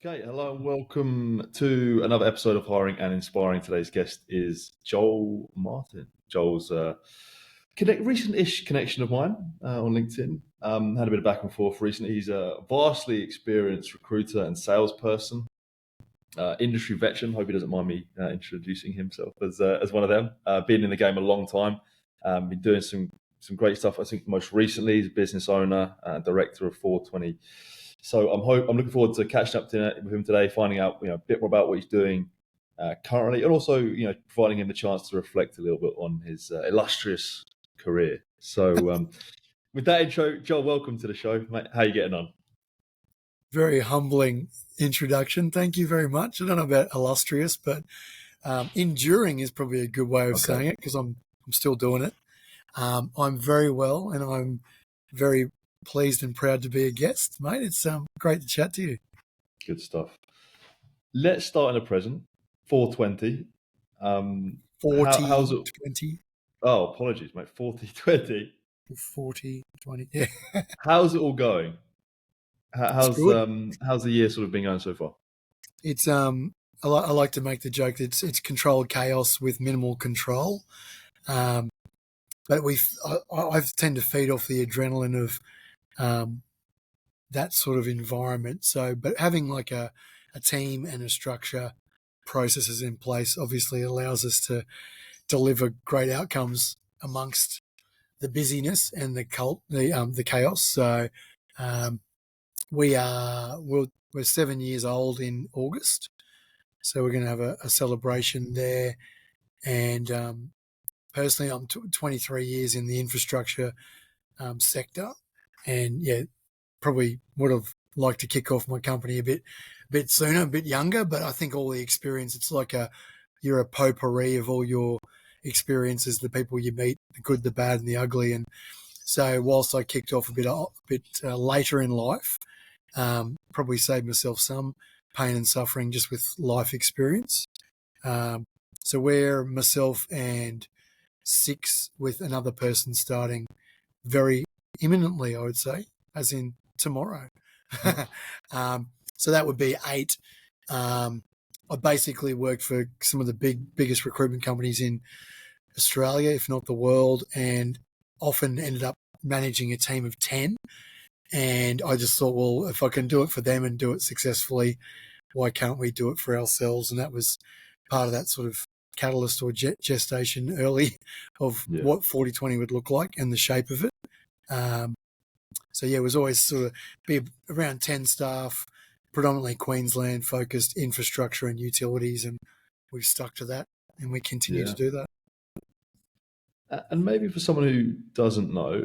Okay, hello and welcome to another episode of Hiring and Inspiring. Today's guest is Joel Martin. Joel's recent-ish connection of mine on LinkedIn. Had a bit of back and forth recently. He's a vastly experienced recruiter and salesperson, industry veteran. Hope he doesn't mind me introducing himself as one of them. Been in the game a long time. Been doing some great stuff. I think most recently he's a business owner, director of 420. So I'm looking forward to catching up with him today, finding out a bit more about what he's doing currently, and also providing him the chance to reflect a little bit on his illustrious career. So with that intro, Joel, welcome to the show, mate. How are you getting on? Very humbling introduction. Thank you very much. I don't know about illustrious, but enduring is probably a good way of saying it because I'm still doing it. I'm very well, and I'm very pleased and proud to be a guest, mate. It's great to chat to you. Good stuff. Let's start in the present. 420. 40, how's it? 20. Oh, apologies, mate. 4020. 40, 20. Yeah, How's it all going? it's good. How's the year sort of been going so far? It's I like to make the joke that it's controlled chaos with minimal control. But I tend to feed off the adrenaline of that sort of environment. So, but having like a team and a structure, processes in place, obviously allows us to deliver great outcomes amongst the busyness and the chaos. So, we're 7 years old in August, so we're going to have a celebration there. And personally, I'm 23 years in the infrastructure sector, and yeah, probably would have liked to kick off my company a bit sooner, a bit younger. But I think all the experience, it's like you're a potpourri of all your experiences, the people you meet, the good, the bad, and the ugly. And so, whilst I kicked off a bit later in life, probably saved myself some pain and suffering just with life experience. So we're myself and 6 with another person starting very imminently, I would say, as in tomorrow. So that would be 8. I basically worked for some of the biggest recruitment companies in Australia, if not the world, and often ended up managing a team of 10. And I just thought, well, if I can do it for them and do it successfully, why can't we do it for ourselves? And that was part of that sort of catalyst or gestation early of what 40/20 would look like and the shape of it. So yeah, it was always sort of be around 10 staff, predominantly Queensland focused infrastructure and utilities, and we've stuck to that and we continue to do that. And maybe for someone who doesn't know,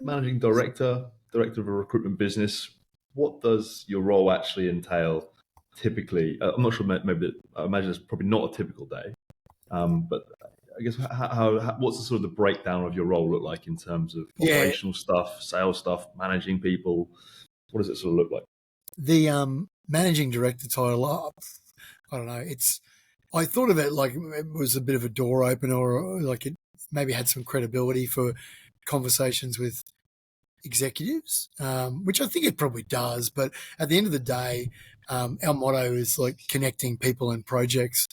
managing director of a recruitment business, what does your role actually entail typically? I'm not sure, maybe I imagine it's probably not a typical day, but I guess what's the sort of the breakdown of your role look like in terms of operational stuff, sales stuff, managing people? What does it sort of look like? The managing director title, I don't know. I thought of it like it was a bit of a door opener, or like it maybe had some credibility for conversations with executives, which I think it probably does. But at the end of the day, our motto is like connecting people and projects.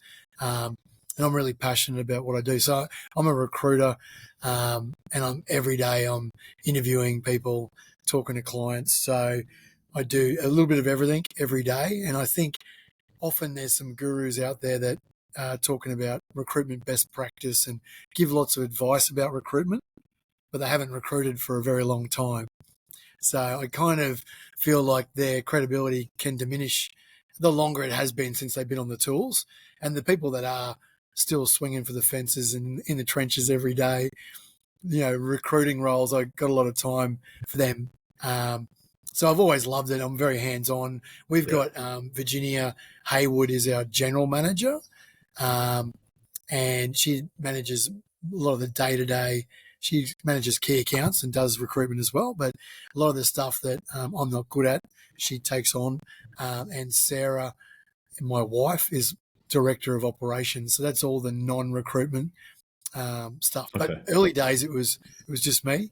And I'm really passionate about what I do. So I'm a recruiter, and every day I'm interviewing people, talking to clients. So I do a little bit of everything every day. And I think often there's some gurus out there that are talking about recruitment best practice and give lots of advice about recruitment, but they haven't recruited for a very long time. So I kind of feel like their credibility can diminish the longer it has been since they've been on the tools. And the people that are still swinging for the fences and in the trenches every day, recruiting roles, I got a lot of time for them. So I've always loved it. I'm very hands-on. We've got Virginia Haywood is our general manager, and she manages a lot of the day-to-day. She manages key accounts and does recruitment as well, but a lot of the stuff that I'm not good at, she takes on. And Sarah, my wife, is director of operations, so that's all the non-recruitment stuff. But early days, it was just me,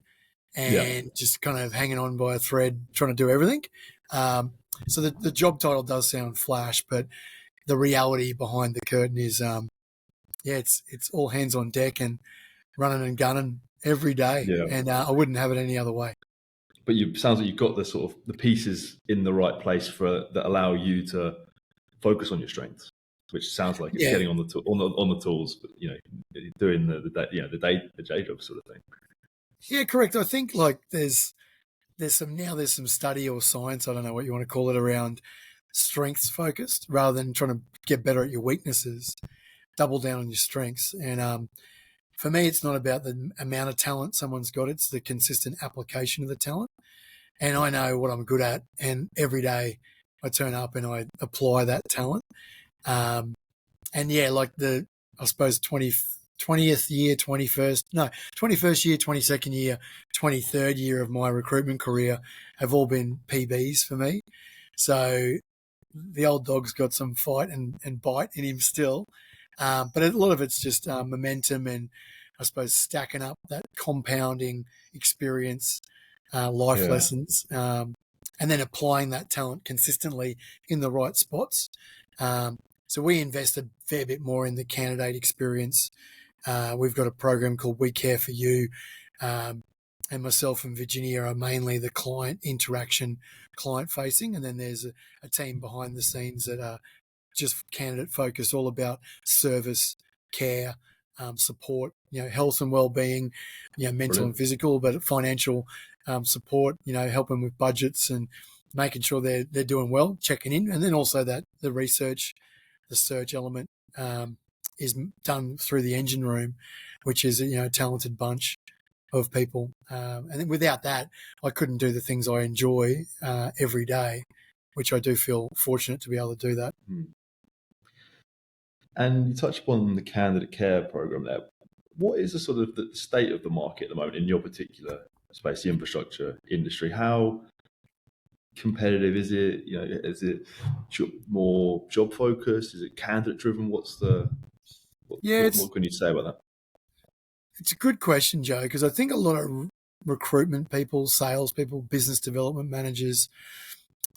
and just kind of hanging on by a thread, trying to do everything. So the job title does sound flash, but the reality behind the curtain is, it's all hands on deck and running and gunning every day, Yeah. and I wouldn't have it any other way. But sounds like you've got the sort of the pieces in the right place that allow you to focus on your strengths, which sounds like it's Yeah, getting on the tools, but doing the day job sort of thing. yeah, correct. I think like there's some study or science, I don't know what you want to call it, around strengths focused rather than trying to get better at your weaknesses. Double down on your strengths, and for me, it's not about the amount of talent someone's got; it's the consistent application of the talent. And I know what I'm good at, and every day I turn up and I apply that talent. Um, and yeah, like I suppose 20th year, 21st year, 22nd year, 23rd year of my recruitment career have all been PBs for me. So the old dog's got some fight and bite in him still. But a lot of it's just momentum and I suppose stacking up that compounding experience, life Yeah, lessons, and then applying that talent consistently in the right spots. So we invest a fair bit more in the candidate experience. We've got a program called We Care for You. And myself and Virginia are mainly the client interaction, client facing. And then there's a team behind the scenes that are just candidate focused, all about service, care, support, health and well-being, mental and brilliant. physical, but financial support, helping with budgets and making sure they're doing well, checking in. And then also that the research, the search element is done through the engine room, which is a talented bunch of people. And then without that, I couldn't do the things I enjoy every day, which I do feel fortunate to be able to do that. And you touched upon the candidate care program there. What is the sort of the state of the market at the moment in your particular space, the infrastructure industry? How competitive is it? Is it more job focused? Is it candidate driven? Yeah, What can you say about that? it's a good question, Joe, because I think a lot of recruitment people, sales people, business development managers,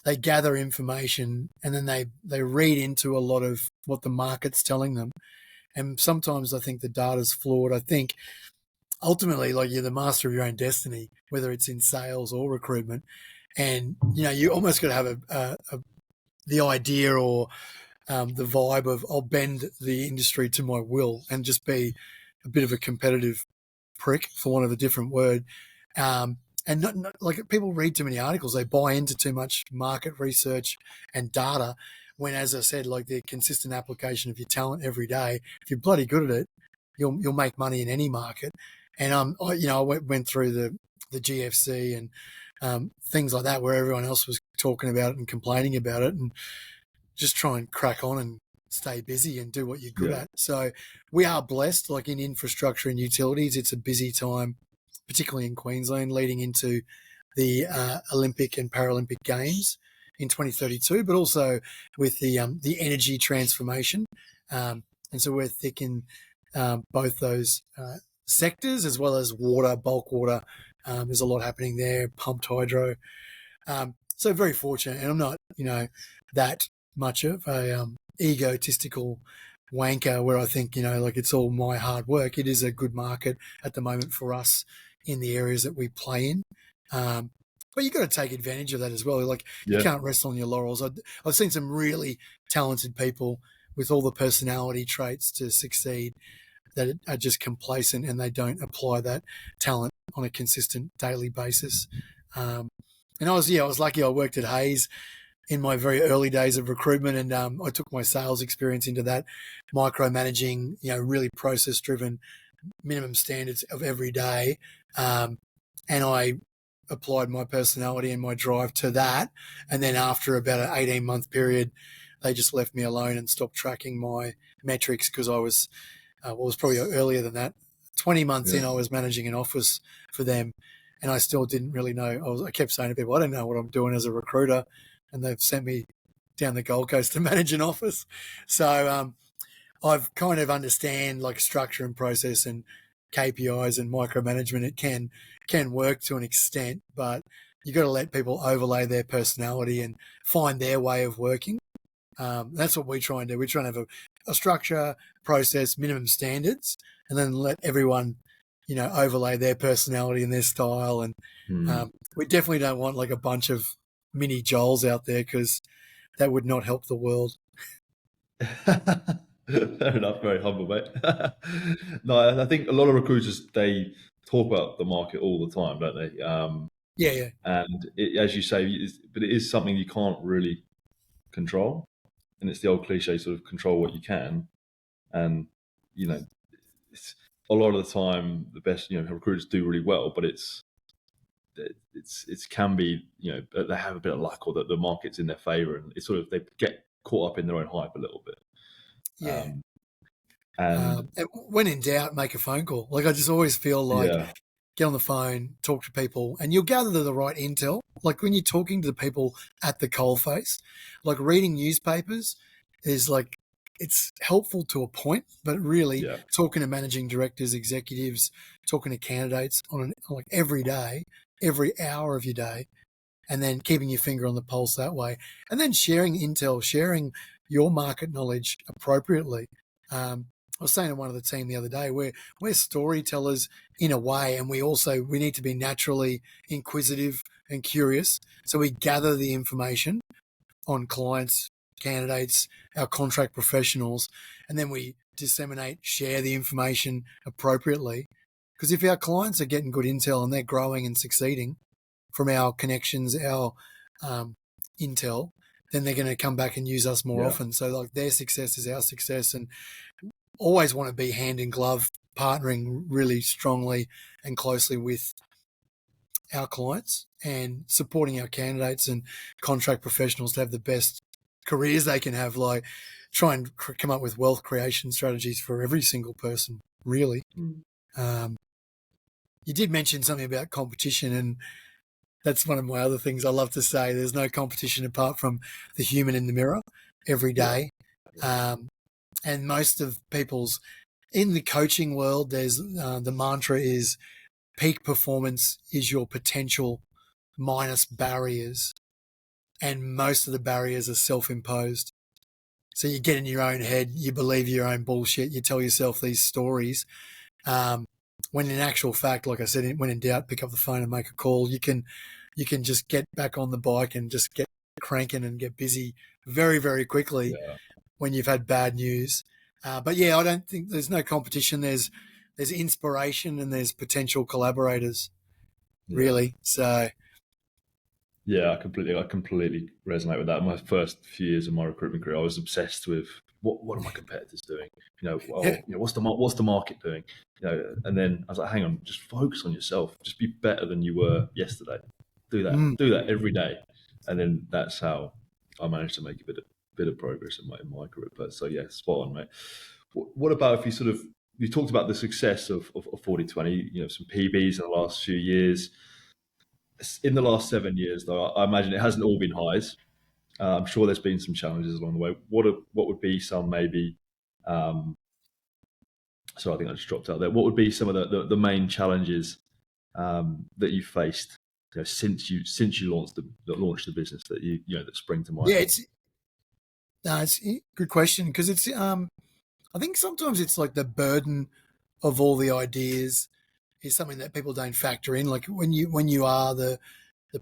they gather information and then they read into a lot of what the market's telling them. And sometimes I think the data's flawed. I think ultimately, like, you're the master of your own destiny, whether it's in sales or recruitment. And, you almost got to have the idea or the vibe of I'll bend the industry to my will and just be a bit of a competitive prick, for want of a different word. And not like, people read too many articles, they buy into too much market research and data. When, as I said, like, the consistent application of your talent every day, if you're bloody good at it, you'll make money in any market. And I went through the GFC and things like that, where everyone else was talking about it and complaining about it, and just try and crack on and stay busy and do what you're good Yeah, at. So we are blessed, like in infrastructure and utilities, it's a busy time, particularly in Queensland, leading into the Olympic and Paralympic Games in 2032, but also with the energy transformation. And so we're thick in both those sectors, as well as water, bulk water. There's a lot happening there, pumped hydro. So very fortunate, and I'm not, that much of a egotistical wanker where I think, like, it's all my hard work. It is a good market at the moment for us in the areas that we play in. But you've got to take advantage of that as well. Like, you yeah, can't rest on your laurels. I've seen some really talented people with all the personality traits to succeed that are just complacent and they don't apply that talent on a consistent daily basis. And I was lucky. I worked at Hayes in my very early days of recruitment, and I took my sales experience into that, micromanaging, really process driven, minimum standards of every day. And I applied my personality and my drive to that. And then after about an 18-month period, they just left me alone and stopped tracking my metrics, because I was probably earlier than that. 20 months yeah, in, I was managing an office for them, and I still didn't really know. I kept saying to people, I don't know what I'm doing as a recruiter, and they've sent me down the Gold Coast to manage an office. So I've kind of understand, like, structure and process and KPIs and micromanagement. It can work to an extent, but you got to let people overlay their personality and find their way of working. That's what we try and do. We try and have a structure, process, minimum standards, and then let everyone, overlay their personality and their style. And we definitely don't want like a bunch of mini Joels out there, because that would not help the world. Fair enough. Very humble, mate. No, I think a lot of recruiters, they talk about the market all the time, don't they? Yeah. And as you say, but it is something you can't really control, and it's the old cliche, sort of control what you can. And it's, a lot of the time, the best recruiters do really well, but it can be they have a bit of luck, or that the market's in their favor, and it's sort of they get caught up in their own hype a little bit. Yeah. And when in doubt, make a phone call. Like, I just always feel like, get on the phone, talk to people, and you'll gather the right intel. Like, when you're talking to the people at the coalface, like reading newspapers is like, it's helpful to a point, but really talking to managing directors, executives, talking to candidates like every day, every hour of your day, and then keeping your finger on the pulse that way, and then sharing intel, sharing your market knowledge appropriately. I was saying to one of the team the other day, we're storytellers in a way, and we need to be naturally inquisitive and curious. So we gather the information on clients, candidates, our contract professionals, and then we disseminate, share the information appropriately. Because if our clients are getting good intel and they're growing and succeeding from our connections, our intel, then they're going to come back and use us more often. So like, their success is our success, and always want to be hand in glove, partnering really strongly and closely with our clients and supporting our candidates and contract professionals to have the best careers they can have. Like, try and come up with wealth creation strategies for every single person, really. You did mention something about competition, and that's one of my other things I love to say. There's no competition apart from the human in the mirror every day. And most of people's, in the coaching world, there's the mantra is peak performance is your potential minus barriers. And most of the barriers are self-imposed. So you get in your own head, you believe your own bullshit, you tell yourself these stories. When in actual fact, like I said, when in doubt, pick up the phone and make a call. You can just get back on the bike and just get cranking and get busy very, very quickly when you've had bad news. But I don't think there's no competition. There's inspiration and there's potential collaborators, really. So. Yeah, I completely resonate with that. My first few years of my recruitment career, I was obsessed with what are my competitors doing? What's the market doing? And then I was like, hang on, just focus on yourself. Just be better than you were yesterday. Do that every day, and then that's how I managed to make a bit of progress in my career. But so spot on, mate. What about if you talked about the success of 40/20? Some PBs in the last few years. In the last 7 years, though, I imagine it hasn't all been highs. I'm sure there's been some challenges along the way. What would be some maybe? So I think I just dropped out there. What would be some of the main challenges that you faced since you launched the business that spring to mind? Yeah, it's a good question, because it's I think sometimes it's like the burden of all the ideas is something that people don't factor in. Like, when you are the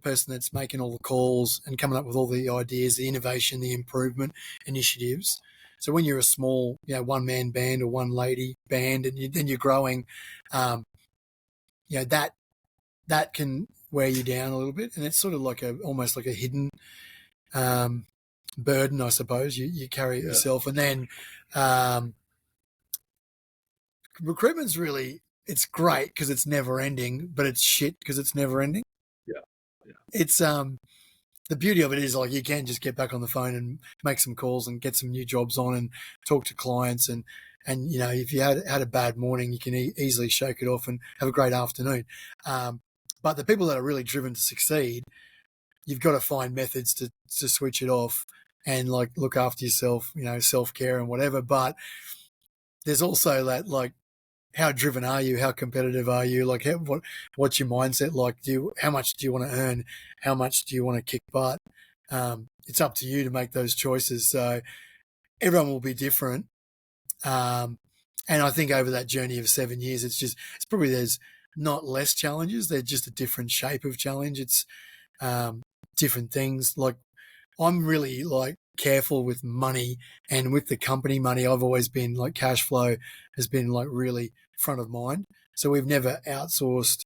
person that's making all the calls and coming up with all the ideas, the innovation, the improvement initiatives. So when you're a small, one-man band or one lady band, and then you're growing, that can wear you down a little bit, and it's sort of like almost like a hidden burden, I suppose. You carry it yourself, and then recruitment's really, it's great because it's never ending, but it's shit because it's never ending. It's the beauty of it is, like, you can just get back on the phone and make some calls and get some new jobs on and talk to clients, and if you had a bad morning, you can easily shake it off and have a great afternoon. But the people that are really driven to succeed, you've got to find methods to switch it off and like look after yourself, self-care and whatever. But there's also that, like, how driven are you? How competitive are you? Like, what's your mindset like? How much do you want to earn? How much do you want to kick butt? It's up to you to make those choices. So everyone will be different. And I think over that journey of 7 years, it's probably there's not less challenges. They're just a different shape of challenge. It's different things. Like, I'm really like careful with money, and with the company money, I've always been like, cash flow has been like really front of mind. So we've never outsourced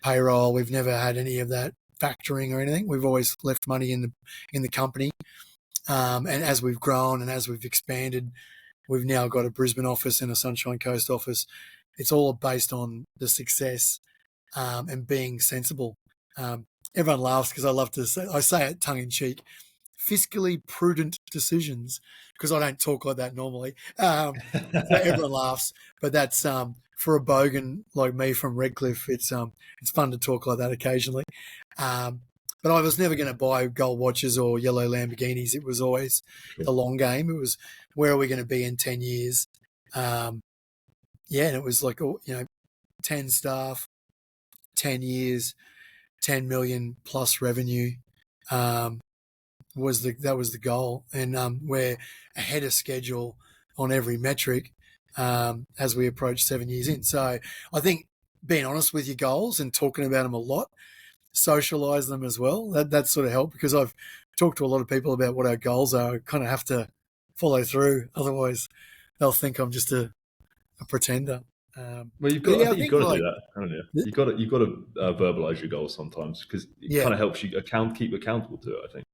payroll. We've never had any of that factoring or anything. We've always left money in the company. And as we've grown and as we've expanded, we've now got a Brisbane office and a Sunshine Coast office. It's all based on the success and being sensible. Everyone laughs because I say it tongue in cheek, fiscally prudent decisions, because I don't talk like that normally. So everyone laughs, but that's for a bogan like me from Redcliffe. It's fun to talk like that occasionally. But I was never going to buy gold watches or yellow Lamborghinis. It was always the long game. It was, where are we going to be in 10 years? And it was like, 10 staff, 10 years, 10 million plus revenue. That was the goal. And we're ahead of schedule on every metric as we approach 7 years in. So I think being honest with your goals and talking about them a lot, socialize them as well. That sort of helped, because I've talked to a lot of people about what our goals are. I kind of have to follow through, otherwise they'll think I'm just a pretender. Well, I think you've got to do that, haven't you? You've got to verbalize your goals sometimes, because it kind of helps you keep accountable to it, I think.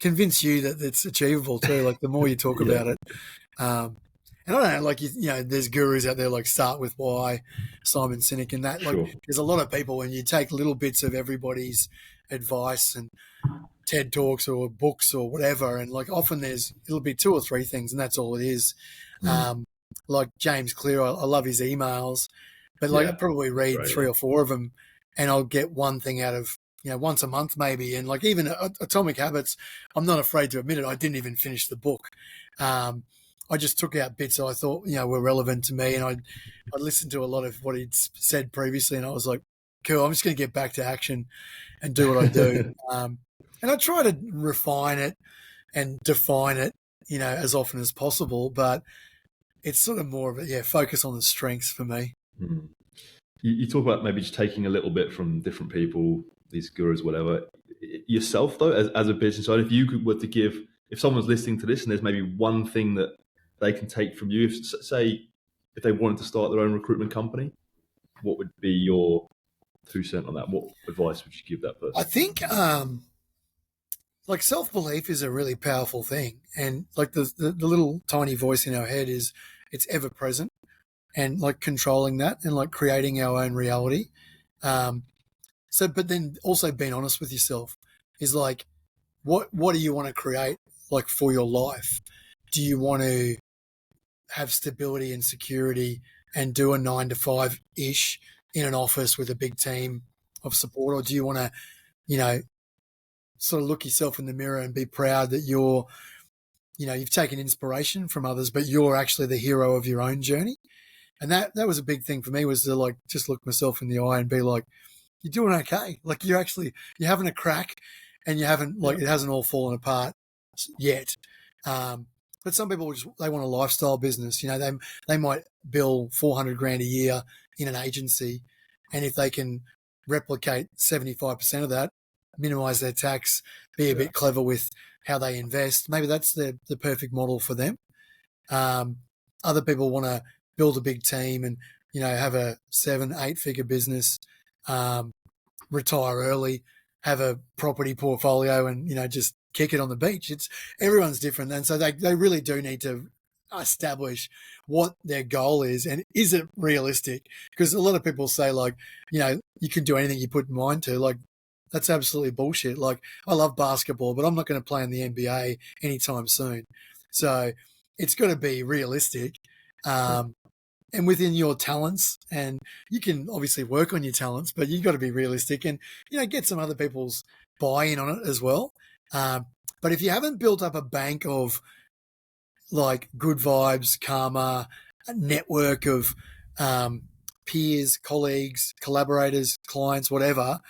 Convince you that it's achievable too. Like, the more you talk about it. And I don't know, like, there's gurus out there like Start With Why, Simon Sinek, and that. Like, there's a lot of people, when you take little bits of everybody's advice and TED Talks or books or whatever, and like, often it'll be 2 or 3 things, and that's all it is. Like James Clear, I love his emails, but like, I probably read 3 or 4 of them, and I'll get one thing out of, once a month maybe. And like, even Atomic Habits, I'm not afraid to admit it, I didn't even finish the book. I just took out bits I thought, were relevant to me, and I listened to a lot of what he'd said previously, and I was like, cool, I'm just going to get back to action and do what I do. And I try to refine it and define it, as often as possible, but it's sort of more of a focus on the strengths for me. Mm. You talk about maybe just taking a little bit from different people, these gurus, whatever. Yourself, though, as a business owner, if someone's listening to this and there's maybe one thing that they can take from you, if they wanted to start their own recruitment company, what would be your 2 cents on that? What advice would you give that person? I think like, self-belief is a really powerful thing, and like, the little tiny voice in our head it's ever present, and like, controlling that and like creating our own reality. But then also being honest with yourself is like, what do you want to create, like, for your life? Do you want to have stability and security and do a 9 to 5-ish in an office with a big team of support? Or do you want to, sort of look yourself in the mirror and be proud that you've taken inspiration from others, but you're actually the hero of your own journey? And that was a big thing for me, was to like, just look myself in the eye and be like, you're doing okay. Like, you're having a crack, and you haven't, like, it hasn't all fallen apart yet. But some people they want a lifestyle business. They might bill $400,000 a year in an agency, and if they can replicate 75% of that, minimize their tax, be a bit clever with how they invest, maybe that's the perfect model for them. Other people want to build a big team and, have a 7-8 figure business, retire early, have a property portfolio, and, just kick it on the beach. Everyone's different. And so they really do need to establish what their goal is, and is it realistic? Because a lot of people say, like, you can do anything you put your mind to. Like, that's absolutely bullshit. Like, I love basketball, but I'm not going to play in the NBA anytime soon. So it's got to be realistic, and within your talents. And you can obviously work on your talents, but you've got to be realistic and, get some other people's buy-in on it as well. But if you haven't built up a bank of, like, good vibes, karma, a network of peers, colleagues, collaborators, clients, whatever,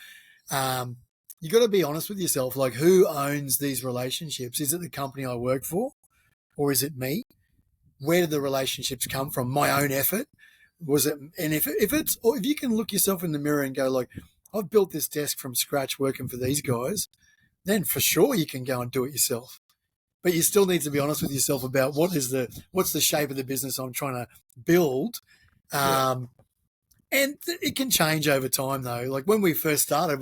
you got to be honest with yourself. Like, who owns these relationships? Is it the company I work for, or is it me? Where did the relationships come from? My own effort? Was it? And if it's, or if you can look yourself in the mirror and go like, I've built this desk from scratch working for these guys, then for sure you can go and do it yourself. But you still need to be honest with yourself about what's the shape of the business I'm trying to build. And it can change over time though. Like when we first started,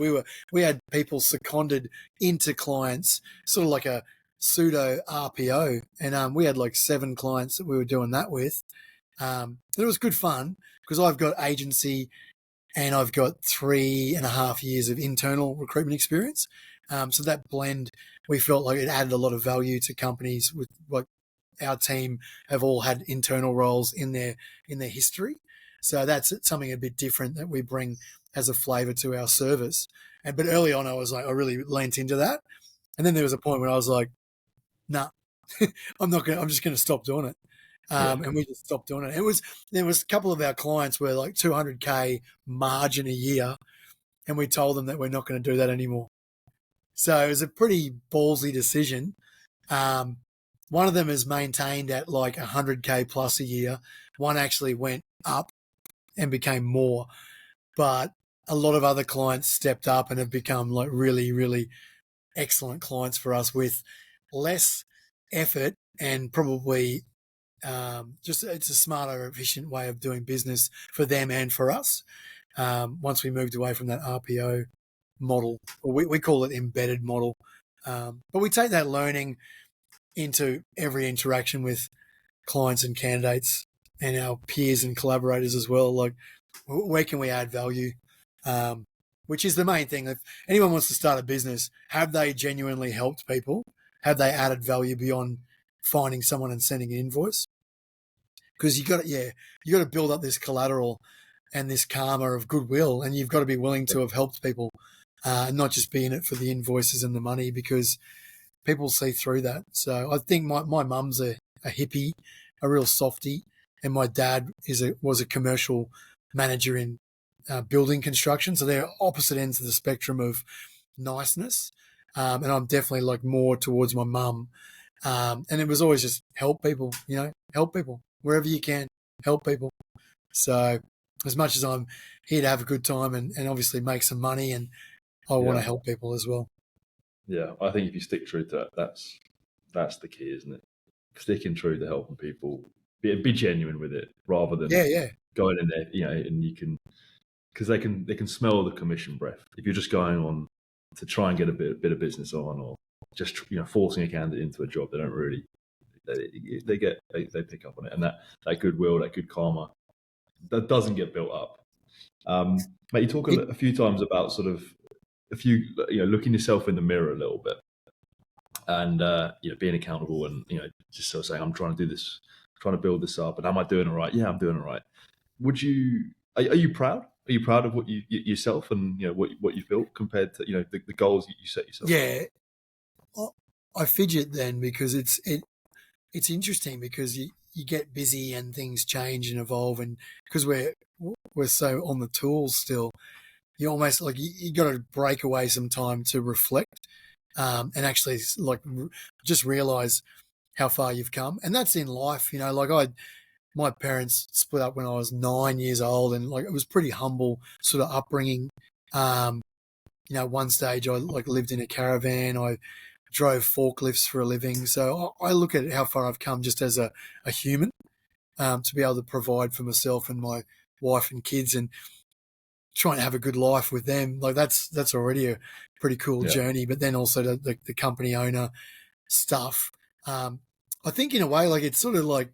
we had people seconded into clients, sort of like a pseudo RPO, and we had like 7 clients that we were doing that with. It was good fun because I've got agency and I've got 3.5 years of internal recruitment experience. So that blend, we felt like it added a lot of value to companies. With like our team have all had internal roles in their history, so that's something a bit different that we bring as a flavour to our service. But early on, I really leant into that, and then there was a point where I was like, nah, I'm just gonna stop doing it. And we just stopped doing it. There was a couple of our clients were like 200K margin a year, and we told them that we're not going to do that anymore. So it was a pretty ballsy decision. One of them is maintained at like 100K plus a year. One actually went up and became more, but a lot of other clients stepped up and have become like really, really excellent clients for us with less effort and probably just it's a smarter, efficient way of doing business for them and for us. Once we moved away from that RPO model, or we call it embedded model, but we take that learning into every interaction with clients and candidates and our peers and collaborators as well. Like, where can we add value? Which is the main thing. If anyone wants to start a business, have they genuinely helped people? Have they added value beyond finding someone and sending an invoice? Because you got to build up this collateral and this karma of goodwill, and you've got to be willing to have helped people, not just be in it for the invoices and the money, because people see through that. So I think my mum's a hippie, a real softie, and my dad was a commercial manager in building construction. So they're opposite ends of the spectrum of niceness, and I'm definitely like more towards my mum. And it was always just help people, help people wherever you can, help people. So as much as I'm here to have a good time and obviously make some money, and I want to help people as well. Yeah, I think if you stick true to that, that's the key, isn't it? Sticking true to helping people, be genuine with it, rather than going in there, and you can, because they can smell the commission breath. If you're just going on to try and get a bit of business on, or just forcing a candidate into a job, they don't really, they pick up on it, and that goodwill, that good karma, that doesn't get built up. Mate, you talk a few times about sort of looking yourself in the mirror a little bit, and being accountable, and just sort of saying, I'm trying to do this, trying to build this up, and am I doing it right? Yeah, I'm doing it right. Are you proud? Are you proud of what you yourself and what you've built compared to the goals you set yourself? Yeah, I fidget then because it's interesting because you get busy and things change and evolve, and because we're so on the tools still, you almost like you got to break away some time to reflect, and actually like just realize how far you've come. And that's in life, like my parents split up when I was 9 years old, and like it was pretty humble sort of upbringing. One stage I like lived in a caravan. I drove forklifts for a living. So I look at how far I've come just as a human, to be able to provide for myself and my wife and kids, and trying to have a good life with them. Like that's already a pretty cool journey. But then also the company owner stuff. I think in a way, like it's sort of like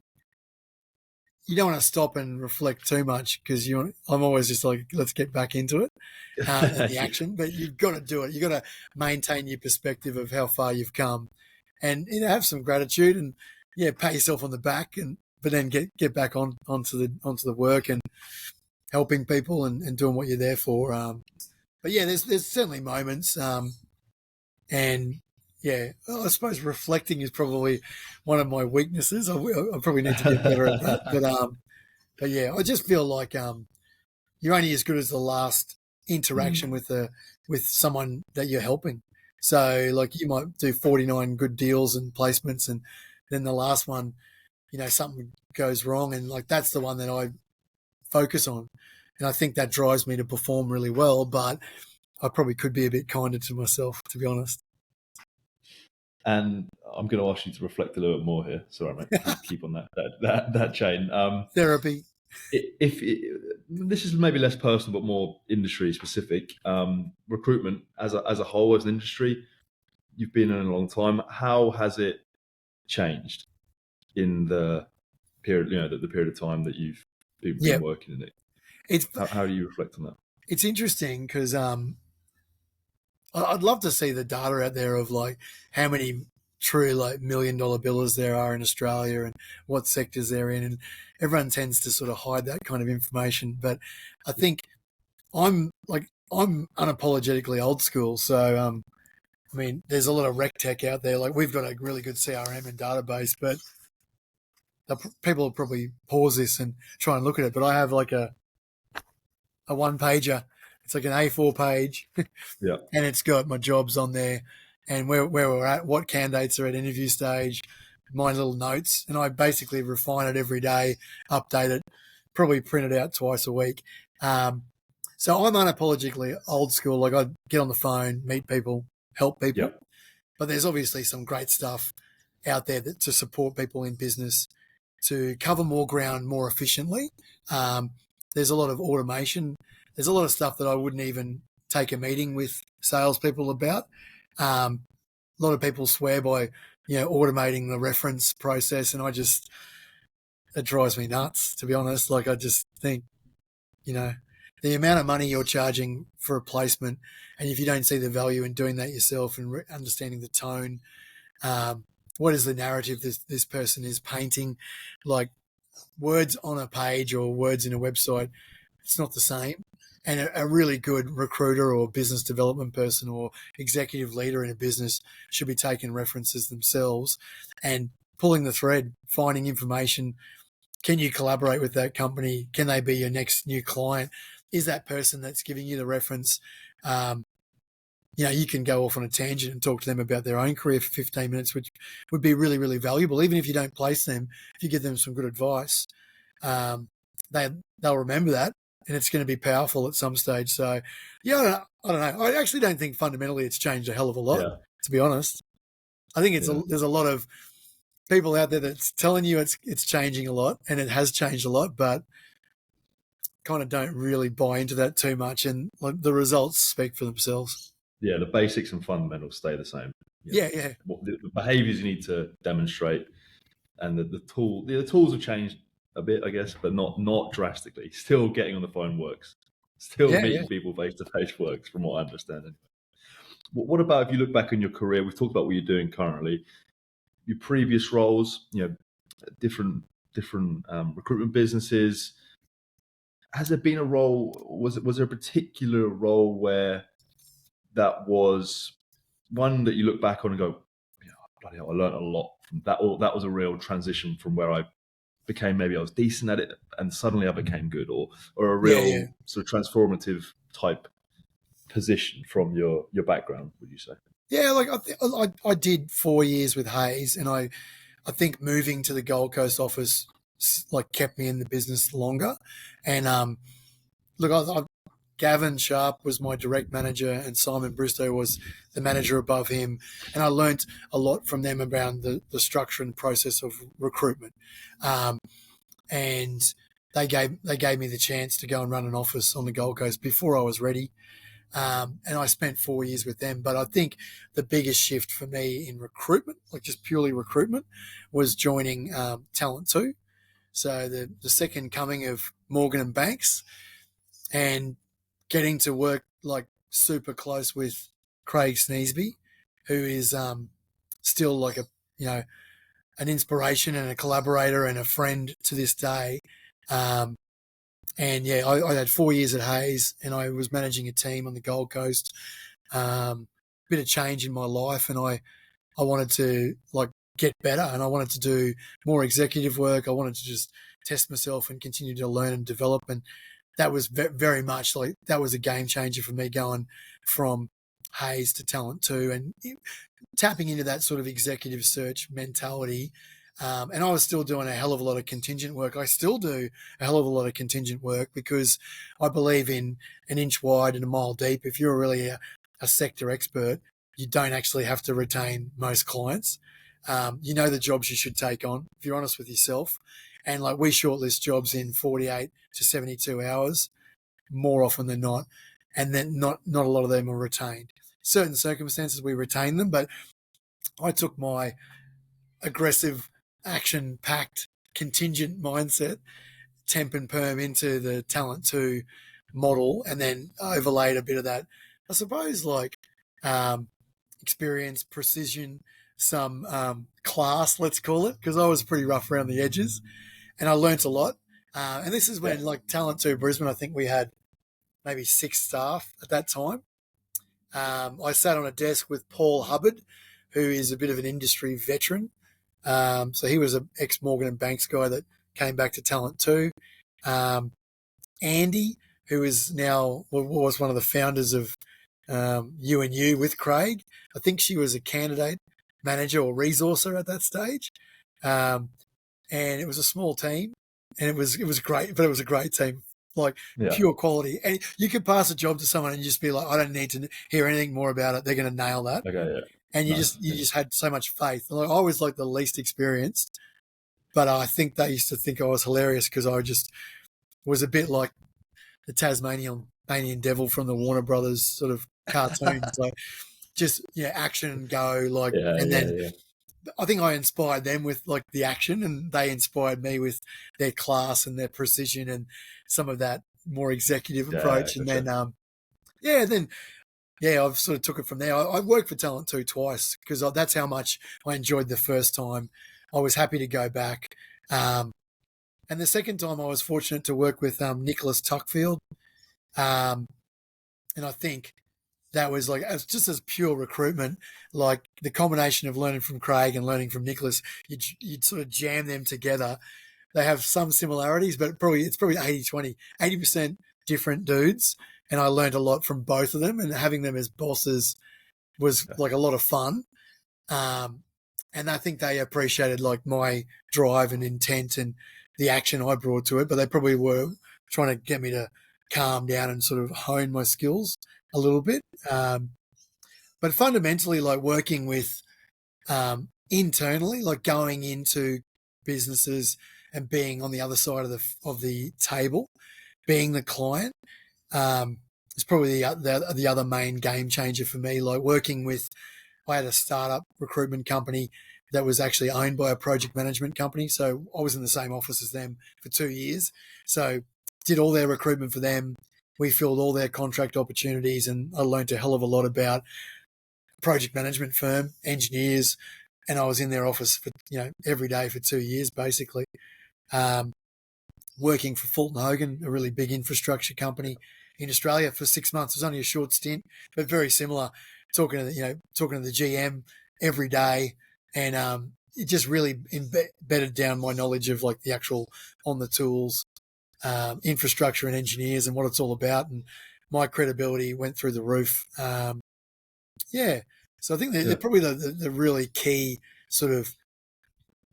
you don't want to stop and reflect too much, because I'm always just like, let's get back into it, and the action. But you've got to do it. You've got to maintain your perspective of how far you've come, and have some gratitude, and pat yourself on the back, but then get back onto the work and helping people and doing what you're there for. But there's certainly moments, and I suppose reflecting is probably one of my weaknesses. I probably need to get better at that. But I just feel like you're only as good as the last interaction with someone that you're helping. So like you might do 49 good deals and placements, and then the last one, something goes wrong, and like that's the one that I focus on. And I think that drives me to perform really well, but I probably could be a bit kinder to myself, to be honest. And I'm going to ask you to reflect a little bit more here. Sorry, mate. Keep on that chain. Therapy. If this is maybe less personal but more industry specific, recruitment as a whole, as an industry, you've been in a long time. How has it changed in the period, the period of time that you've been working in it? It's how do you reflect on that? It's interesting because I'd love to see the data out there of like how many true like $1 million billers there are in Australia and what sectors they're in, and everyone tends to sort of hide that kind of information. But I think I'm unapologetically old school, so I mean, there's a lot of rec tech out there. Like we've got a really good CRM and database, but people will probably pause this and try and look at it. But I have like a one pager. It's like an A4 page, Yeah, and it's got my jobs on there and where we're at, what candidates are at interview stage, my little notes, and I basically refine it every day, update it, probably print it out twice a week. So I'm unapologetically old school. Like I get on the phone, meet people, help people. yeah, But there's obviously some great stuff out there to support people in business to cover more ground more efficiently. There's a lot of automation. There's a lot of stuff that I wouldn't even take a meeting with salespeople about. A lot of people swear by, automating the reference process, and it drives me nuts, to be honest. Like I just think, the amount of money you're charging for a placement, and if you don't see the value in doing that yourself and understanding the tone, what is the narrative this person is painting, like words on a page or words in a website, it's not the same. And a really good recruiter or business development person or executive leader in a business should be taking references themselves and pulling the thread, finding information. Can you collaborate with that company? Can they be your next new client? Is that person that's giving you the reference? You can go off on a tangent and talk to them about their own career for 15 minutes, which would be really, really valuable. Even if you don't place them, if you give them some good advice, they'll remember that, and it's going to be powerful at some stage. So, I don't know. I actually don't think fundamentally it's changed a hell of a lot, to be honest. I think there's a lot of people out there that's telling you it's changing a lot, and it has changed a lot, but kind of don't really buy into that too much, and like the results speak for themselves. Yeah, the basics and fundamentals stay the same. Yeah. The behaviours you need to demonstrate, and the tools have changed a bit, I guess, but not drastically. Still getting on the phone works. Still meeting people face to face works, from what I understand. What about if you look back on your career? We've talked about what you're doing currently. Your previous roles, different recruitment businesses. Has there been a role? Was there a particular role where that was one that you look back on and go, bloody hell, I learned a lot from that? Or that was a real transition from where I became, maybe I was decent at it and suddenly I became good, or a real sort of transformative type position from your background, would you say? Yeah, like I did 4 years with Hayes, and I think moving to the Gold Coast office like kept me in the business longer. And look, Gavin Sharp was my direct manager, and Simon Bristow was the manager above him, and I learnt a lot from them around the structure and process of recruitment. And they gave me the chance to go and run an office on the Gold Coast before I was ready. And I spent 4 years with them. But I think the biggest shift for me in recruitment, like just purely recruitment, was joining Talent 2. So the second coming of Morgan and Banks, and getting to work like super close with Craig Sneesby, who is still like an inspiration and a collaborator and a friend to this day. And I had 4 years at Hayes, and I was managing a team on the Gold Coast. Bit of change in my life, and I wanted to like get better, and I wanted to do more executive work. I wanted to just test myself and continue to learn and develop. And that was very much like, that was a game changer for me, going from Hayes to Talent 2 and tapping into that sort of executive search mentality. And I was still doing a hell of a lot of contingent work. I still do a hell of a lot of contingent work because I believe in an inch wide and a mile deep. If you're really a sector expert, you don't actually have to retain most clients. You know the jobs you should take on if you're honest with yourself. And like, we shortlist jobs in 48 to 72 hours more often than not. And then not a lot of them are retained. Certain circumstances we retain them, but I took my aggressive, action-packed, contingent mindset, temp and perm, into the Talent 2 model, and then overlaid a bit of that, I suppose, like experience, precision, some class, let's call it, because I was pretty rough around the edges, and I learnt a lot. And this is when, like, Talent 2 Brisbane, I think we had maybe 6 staff at that time. I sat on a desk with Paul Hubbard, who is a bit of an industry veteran. So he was an ex-Morgan and Banks guy that came back to Talent 2. Andy, who is now, was one of the founders of UNU with Craig. I think she was a candidate manager or resourcer at that stage. And it was a small team, and it was great, but it was a great team. Like, pure quality. And you could pass a job to someone and just be like, I don't need to hear anything more about it. They're going to nail that. Okay, yeah. And you just had so much faith. Like, I was like the least experienced, but I think they used to think I was hilarious because I just was a bit like the Tasmanian devil from the Warner Brothers sort of cartoons. Like, just, action and go. Like, then I think I inspired them with like the action, and they inspired me with their class and their precision and some of that more executive approach. And then, I've sort of took it from there. I worked for Talent 2 twice because that's how much I enjoyed the first time. I was happy to go back. And the second time I was fortunate to work with Nicholas Tuckfield. And I think that was like, just as pure recruitment, like the combination of learning from Craig and learning from Nicholas, you'd sort of jam them together. They have some similarities, but it's probably 80-20, 80% different dudes. And I learned a lot from both of them, and having them as bosses was like a lot of fun. And I think they appreciated like my drive and intent and the action I brought to it, but they probably were trying to get me to calm down and sort of hone my skills a little bit. But fundamentally, like, working with internally, like going into businesses and being on the other side of the table, being the client, is probably the other main game changer for me. Like, working with, I had a startup recruitment company that was actually owned by a project management company. So I was in the same office as them for 2 years. So did all their recruitment for them. We filled all their contract opportunities, and I learned a hell of a lot about project management firm, engineers, and I was in their office for, every day for 2 years, basically. Working for Fulton Hogan, a really big infrastructure company in Australia, for 6 months. It was only a short stint, but very similar. Talking to the GM every day, and it just really embedded down my knowledge of like the actual on the tools, infrastructure and engineers and what it's all about, and my credibility went through the roof. So I think they're probably the really key sort of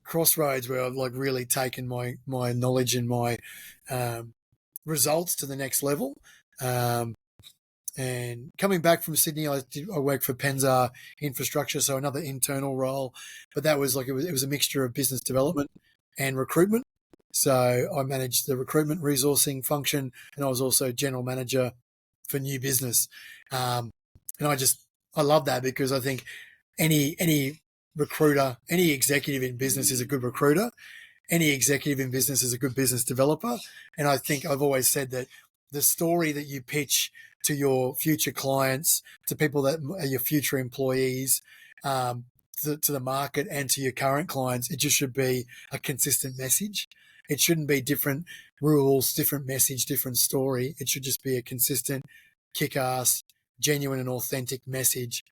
crossroads where I've like really taken my knowledge and my results to the next level. And coming back from Sydney, I worked for Penzar Infrastructure, so another internal role, but that was like, it was a mixture of business development and recruitment. So I managed the recruitment resourcing function, and I was also general manager for new business. And I love that, because I think any recruiter, any executive in business is a good recruiter. Any executive in business is a good business developer. And I think I've always said that the story that you pitch to your future clients, to people that are your future employees, to the market and to your current clients, it just should be a consistent message. It shouldn't be different rules, different message, different story. It should just be a consistent, kick-ass, genuine and authentic message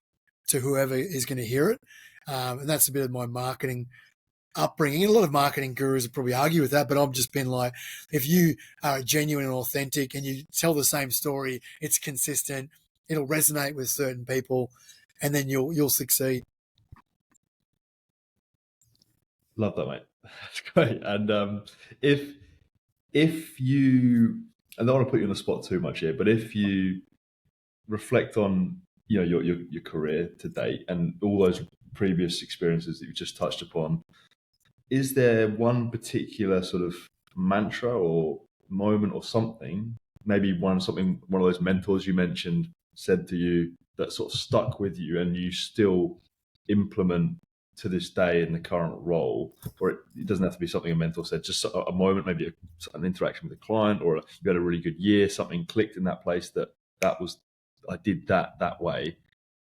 to whoever is going to hear it. And that's a bit of my marketing upbringing. And a lot of marketing gurus would probably argue with that, but I've just been like, if you are genuine and authentic and you tell the same story, it's consistent, it'll resonate with certain people, and then you'll succeed. Love that, mate. That's great. And if you, I don't want to put you on the spot too much here, but if you reflect on your career to date and all those previous experiences that you just touched upon, is there one particular sort of mantra or moment or something, maybe one of those mentors you mentioned said to you that sort of stuck with you and you still implement to this day in the current role? Or it doesn't have to be something a mentor said, just a moment, maybe an interaction with a client, or you had a really good year, something clicked in that place that was, I did that way,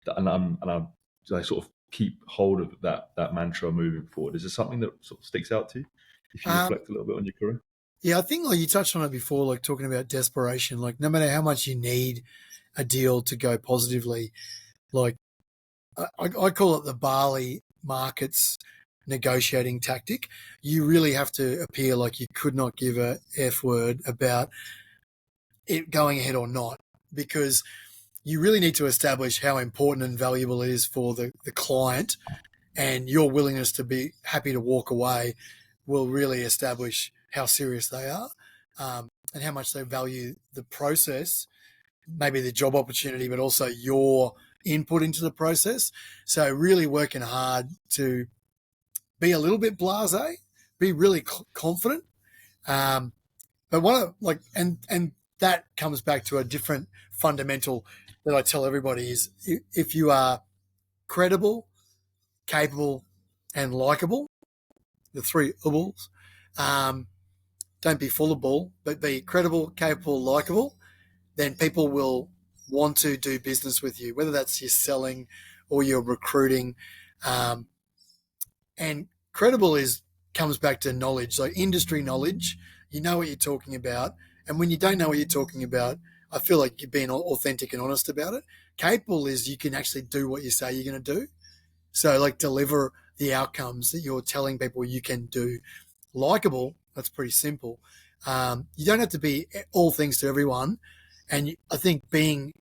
I sort of keep hold of that mantra moving forward. Is there something that sort of sticks out to you if you reflect a little bit on your career? Yeah, I think like you touched on it before, like talking about desperation. Like no matter how much you need a deal to go positively, like I call it the barley markets negotiating tactic. You really have to appear like you could not give a F word about it going ahead or not, because you really need to establish how important and valuable it is for the client, and your willingness to be happy to walk away will really establish how serious they are, and how much they value the process, maybe the job opportunity, but also your input into the process. So really working hard to be a little bit blasé, be really confident. But one of and that comes back to a different fundamental that I tell everybody is, if you are credible, capable, and likable, the three ables, don't be full of bull, but be credible, capable, likable, then people will want to do business with you, whether that's you're selling or you're recruiting. And credible comes back to knowledge, like industry knowledge. You know what you're talking about. And when you don't know what you're talking about, I feel like you're being authentic and honest about it. Capable is you can actually do what you say you're going to do. So like deliver the outcomes that you're telling people you can do. Likable, that's pretty simple. You don't have to be all things to everyone. And I think being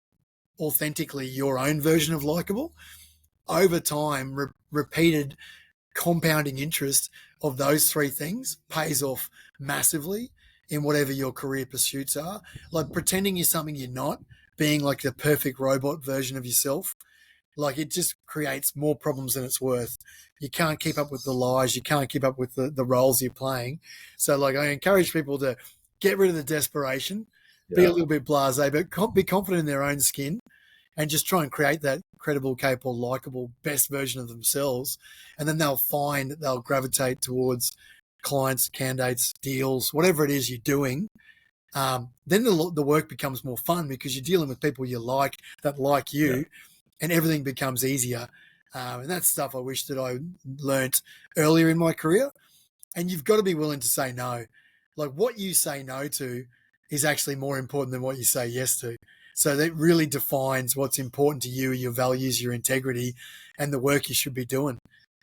authentically your own version of likable, over time, repeated compounding interest of those three things pays off massively in whatever your career pursuits are. Like pretending you're something you're not, being like the perfect robot version of yourself, like it just creates more problems than it's worth. You can't keep up with the lies. You can't keep up with the roles you're playing. So like I encourage people to get rid of the desperation, be a little bit blasé, but be confident in their own skin, and just try and create that credible, capable, likable, best version of themselves. And then they'll find that they'll gravitate towards clients, candidates, deals, whatever it is you're doing. Then the work becomes more fun because you're dealing with people you like, that like you, and everything becomes easier. And that's stuff I wish that I learnt earlier in my career. And you've got to be willing to say no. Like what you say no to is actually more important than what you say yes to. So that really defines what's important to you, your values, your integrity, and the work you should be doing.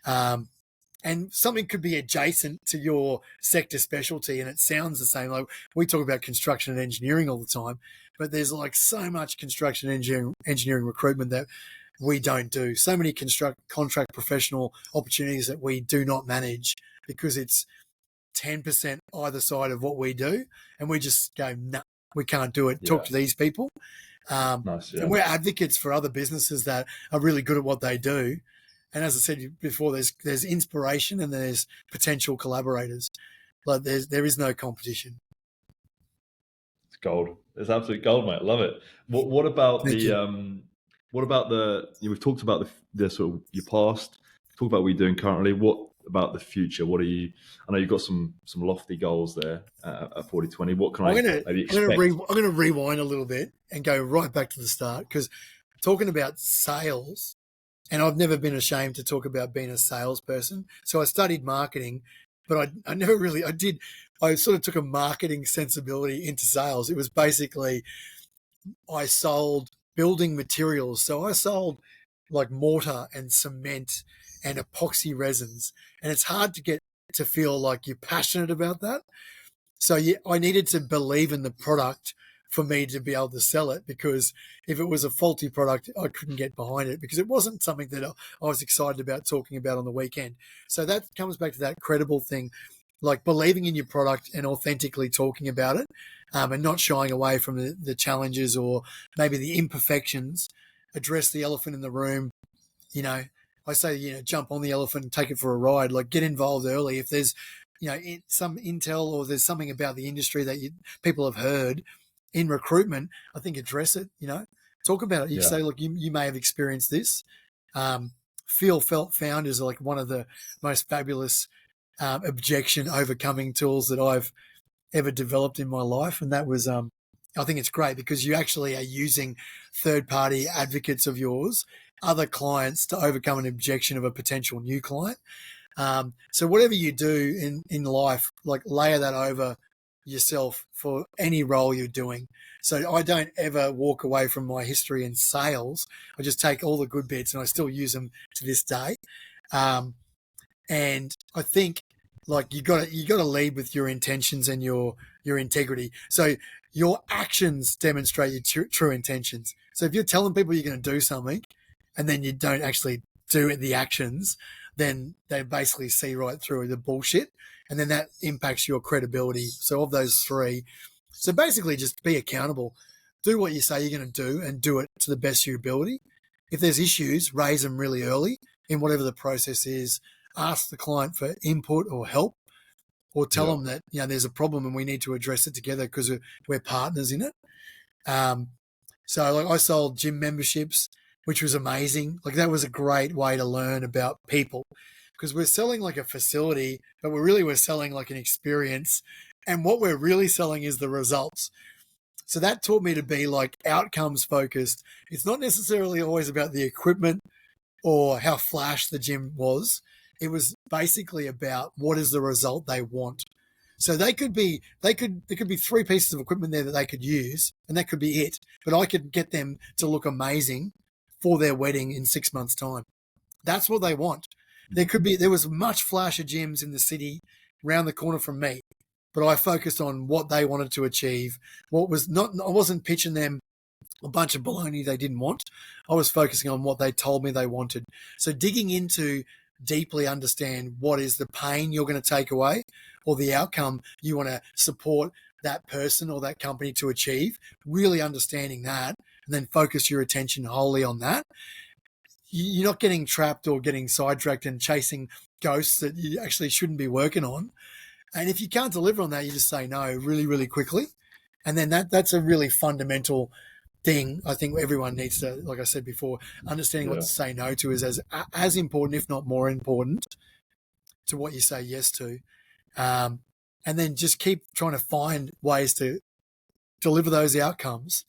And something could be adjacent to your sector specialty, and it sounds the same. Like we talk about construction and engineering all the time, but there's like so much construction engineering recruitment that we don't do. So many contract professional opportunities that we do not manage because it's 10% either side of what we do, and we just go, no, we can't do it. Talk to these people. Nice, and we're advocates for other businesses that are really good at what they do. And as I said before, there's inspiration and there's potential collaborators. Like there is no competition. It's gold. It's absolute gold, mate. I love it. What about Thank we've talked about the sort of your past, talked about what you're doing currently. What about the future? What are you, I know you've got some lofty goals there at 40/20. What can maybe expect? I'm going to rewind a little bit and go right back to the start, because talking about sales, and I've never been ashamed to talk about being a salesperson. So I studied marketing, but I never really, I sort of took a marketing sensibility into sales. It was basically, I sold building materials. So I sold like mortar and cement and epoxy resins. And it's hard to get to feel like you're passionate about that. So I needed to believe in the product for me to be able to sell it, because if it was a faulty product, I couldn't get behind it because it wasn't something that I was excited about talking about on the weekend. So that comes back to that credible thing, like believing in your product and authentically talking about it, and not shying away from the challenges or maybe the imperfections. Address the elephant in the room. I say, jump on the elephant and take it for a ride. Like, get involved early. If there's, some intel or there's something about the industry that people have heard in recruitment, I think address it. Talk about it. You say, look, you may have experienced this. Feel, felt, found is like one of the most fabulous objection overcoming tools that I've ever developed in my life, and that was I think it's great because you actually are using third-party advocates of yours, other clients, to overcome an objection of a potential new client. So whatever you do in life, like layer that over yourself for any role you're doing. So I don't ever walk away from my history in sales. I just take all the good bits and I still use them to this day. And I think like you got to lead with your intentions and your integrity. So your actions demonstrate your true intentions. So if you're telling people you're going to do something and then you don't actually do the actions, then they basically see right through the bullshit, and then that impacts your credibility. So of those three, so basically just be accountable. Do what you say you're going to do and do it to the best of your ability. If there's issues, raise them really early in whatever the process is. Ask the client for input or help, or tell them that there's a problem and we need to address it together because we're partners in it. So like I sold gym memberships, which was amazing. Like that was a great way to learn about people, because we're selling like a facility, but we're selling like an experience. And what we're really selling is the results. So that taught me to be like outcomes focused. It's not necessarily always about the equipment or how flash the gym was. It was basically about what is the result they want. So there could be 3 pieces of equipment there that they could use, and that could be it. But I could get them to look amazing for their wedding in 6 months' time. That's what they want. There was much flasher gyms in the city around the corner from me, but I focused on what they wanted to achieve. I wasn't pitching them a bunch of baloney they didn't want. I was focusing on what they told me they wanted. So digging into deeply understand what is the pain you're going to take away or the outcome you want to support that person or that company to achieve, really understanding that, and then focus your attention wholly on that. You're not getting trapped or getting sidetracked and chasing ghosts that you actually shouldn't be working on. And if you can't deliver on that, you just say no really, really quickly. And then that's a really fundamental thing. I think everyone needs to, like I said before, understanding what to say no to is as important, if not more important, to what you say yes to. And then just keep trying to find ways to deliver those outcomes,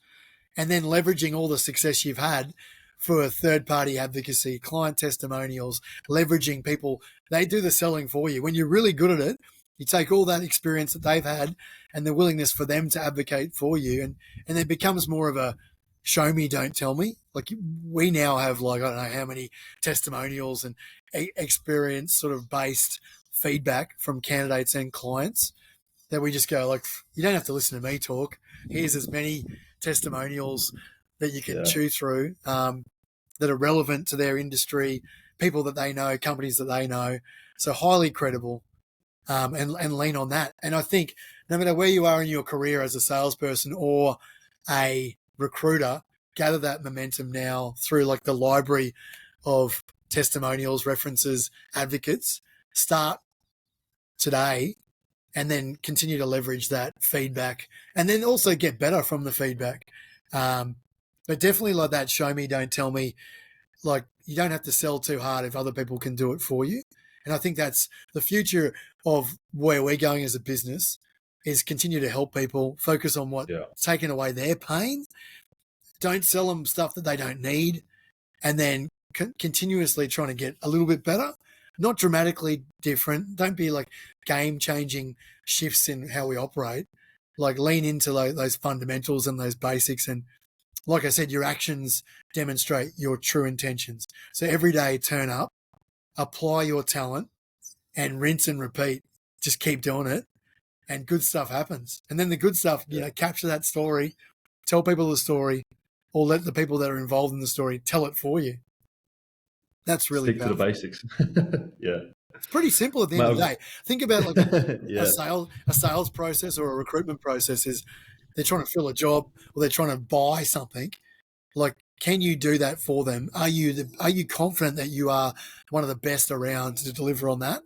and then leveraging all the success you've had for third-party advocacy, client testimonials, leveraging people. They do the selling for you. When you're really good at it, you take all that experience that they've had and the willingness for them to advocate for you, and it becomes more of a show me, don't tell me. Like we now have like, I don't know how many testimonials and experience sort of based feedback from candidates and clients that we just go like, you don't have to listen to me talk. Here's as many testimonials that you can chew through that are relevant to their industry, people that they know, companies that they know. So highly credible, and lean on that. And I think no matter where you are in your career as a salesperson or a recruiter, gather that momentum now through like the library of testimonials, references, advocates. Start today and then continue to leverage that feedback, and then also get better from the feedback. But definitely like that show me, don't tell me. Like you don't have to sell too hard if other people can do it for you. And I think that's the future of where we're going as a business, is continue to help people, focus on what taking away their pain. Don't sell them stuff that they don't need, and then continuously trying to get a little bit better, not dramatically different. Don't be like game-changing shifts in how we operate. Like lean into those fundamentals and those basics. And like I said, your actions demonstrate your true intentions. So every day turn up, apply your talent, and rinse and repeat. Just keep doing it, and good stuff happens. And then the good stuff, capture that story, tell people the story, or let the people that are involved in the story tell it for you. That's really Stick powerful. to the basics. Yeah. It's pretty simple at the end of the day. Think about like Yeah. a sales process or a recruitment process is they're trying to fill a job or they're trying to buy something. Like, can you do that for them? Are you confident that you are one of the best around to deliver on that?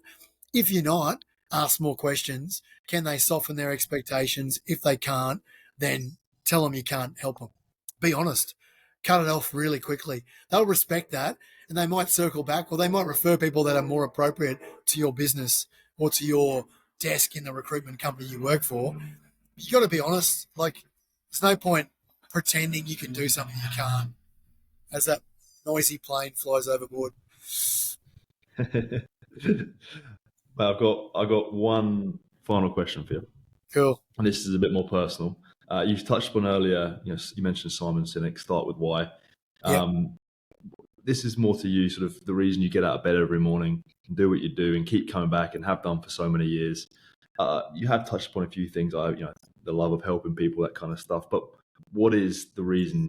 If you're not, ask more questions. Can they soften their expectations? If they can't, then tell them you can't help them. Be honest. Cut it off really quickly. They'll respect that, and they might circle back, or they might refer people that are more appropriate to your business or to your desk in the recruitment company you work for. You got to be honest. Like, there's no point pretending you can do something you can't. As that noisy plane flies overboard. Well, I've got one final question for you. Cool. And this is a bit more personal. You touched on earlier, you mentioned Simon Sinek, start with why. This is more to you, sort of the reason you get out of bed every morning and do what you do and keep coming back and have done for so many years. You have touched upon a few things, the love of helping people, that kind of stuff. But what is the reason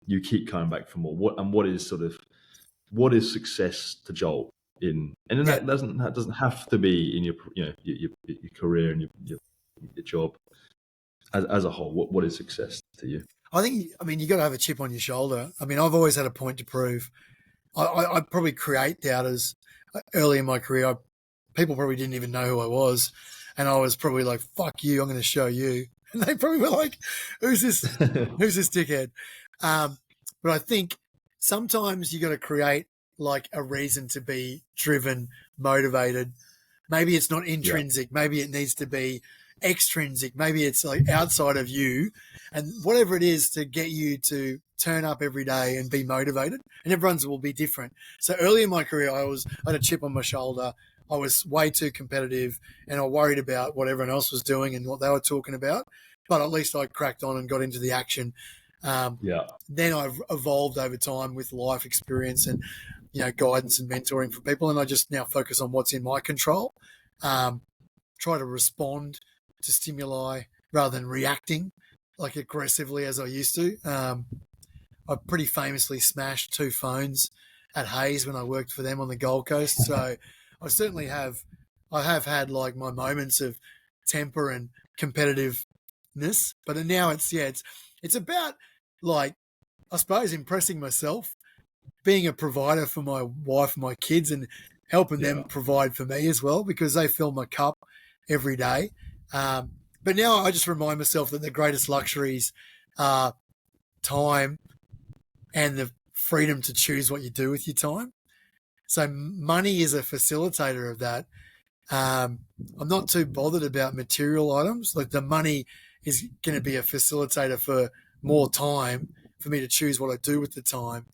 you keep coming back for more? What is success to Joel? That doesn't have to be in your career and your job as a whole. What is success to you? I think, you got to have a chip on your shoulder. I've always had a point to prove. I probably create doubters early in my career. People probably didn't even know who I was. And I was probably like, fuck you, I'm going to show you. And they probably were like, who's this dickhead? But I think sometimes you got to create like a reason to be driven, motivated. Maybe it's not intrinsic. Yeah. Maybe it needs to be extrinsic. Maybe it's like outside of you, and whatever it is to get you to turn up every day and be motivated. And everyone's will be different. So early in my career, I had a chip on my shoulder. I was way too competitive, and I worried about what everyone else was doing and what they were talking about. But at least I cracked on and got into the action. Then I've evolved over time with life experience and guidance and mentoring for people, and I just now focus on what's in my control. Try to respond to stimuli rather than reacting like aggressively as I used to. I pretty famously smashed 2 phones at Hayes when I worked for them on the Gold Coast. So I certainly have had like my moments of temper and competitiveness, but now it's about like, I suppose, impressing myself, being a provider for my wife and my kids, and helping them provide for me as well, because they fill my cup every day. But now I just remind myself that the greatest luxuries are time and the freedom to choose what you do with your time. So money is a facilitator of that. I'm not too bothered about material items. Like, the money is going to be a facilitator for more time for me to choose what I do with the time.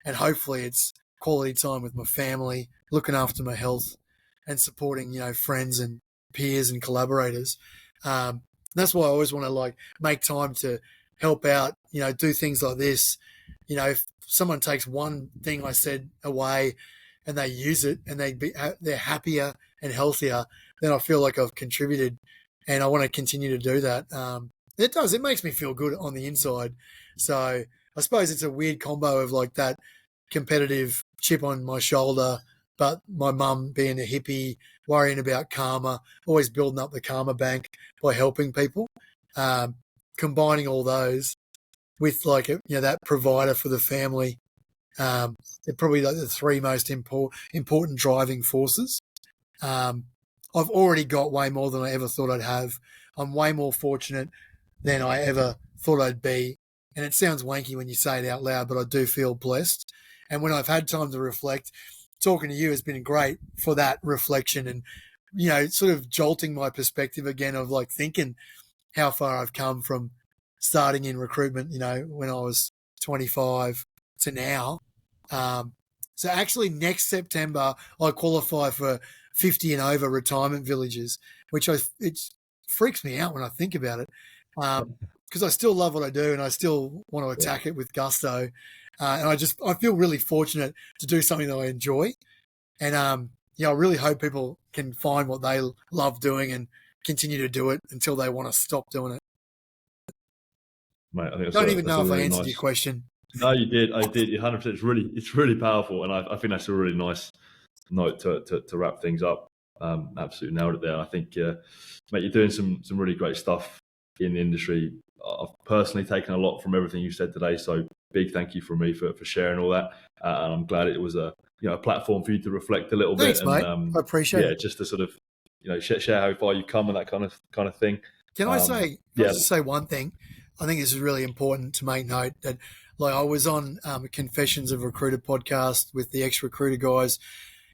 And hopefully it's quality time with my family, looking after my health, and supporting, friends and peers and collaborators. That's why I always want to like make time to help out, do things like this. If someone takes one thing I said away and they use it and they're happier and healthier, then I feel like I've contributed, and I want to continue to do that. It makes me feel good on the inside. So I suppose it's a weird combo of like that competitive chip on my shoulder, but my mum being a hippie, worrying about karma, always building up the karma bank by helping people, combining all those with like that provider for the family. They're probably like the 3 most important driving forces. I've already got way more than I ever thought I'd have. I'm way more fortunate than I ever thought I'd be. And it sounds wanky when you say it out loud, but I do feel blessed. And when I've had time to reflect, talking to you has been great for that reflection and, sort of jolting my perspective again of like thinking how far I've come from starting in recruitment, when I was 25 to now. So actually next September, I qualify for 50 and over retirement villages, which it freaks me out when I think about it. Because I still love what I do and I still want to attack it with gusto. And I feel really fortunate to do something that I enjoy. And, I really hope people can find what they love doing and continue to do it until they want to stop doing it. Mate, I think Don't even that's know a if I really answered nice. your question. No, you did. I did. 100%. It's really powerful, and I think that's a really nice note to wrap things up. Absolutely nailed it there. I think, mate, you're doing some really great stuff in the industry. I've personally taken a lot from everything you said today, so big thank you from me for sharing all that. And I'm glad it was a platform for you to reflect a little Thanks, bit, and mate. I appreciate it. just to sort of share how far you've come and that kind of thing. Can I just say one thing? I think this is really important to make note that, like, I was on a Confessions of a Recruiter podcast with the ex-recruiter guys,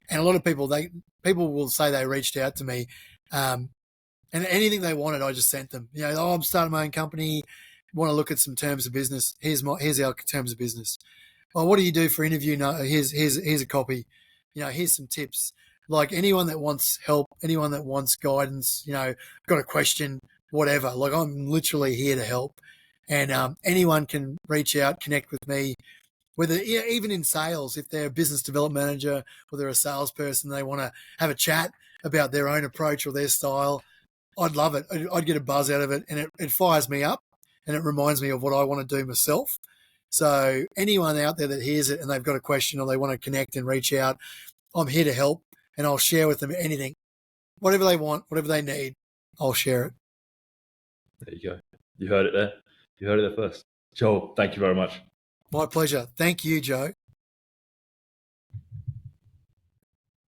and a lot of people will say they reached out to me, and anything they wanted, I just sent them. I'm starting my own company. Want to look at some terms of business? Here's our terms of business. Well, what do you do for interview? No, here's a copy. Here's some tips. Like, anyone that wants help, anyone that wants guidance, got a question, whatever. Like, I'm literally here to help, and anyone can reach out, connect with me. Whether even in sales, if they're a business development manager or they're a salesperson, they want to have a chat about their own approach or their style, I'd love it. I'd get a buzz out of it, and it fires me up, and it reminds me of what I want to do myself. So anyone out there that hears it and they've got a question or they want to connect and reach out, I'm here to help, and I'll share with them anything. Whatever they want, whatever they need, I'll share it. There you go. You heard it there. You heard it there first. Joel, thank you very much. My pleasure. Thank you, Joe.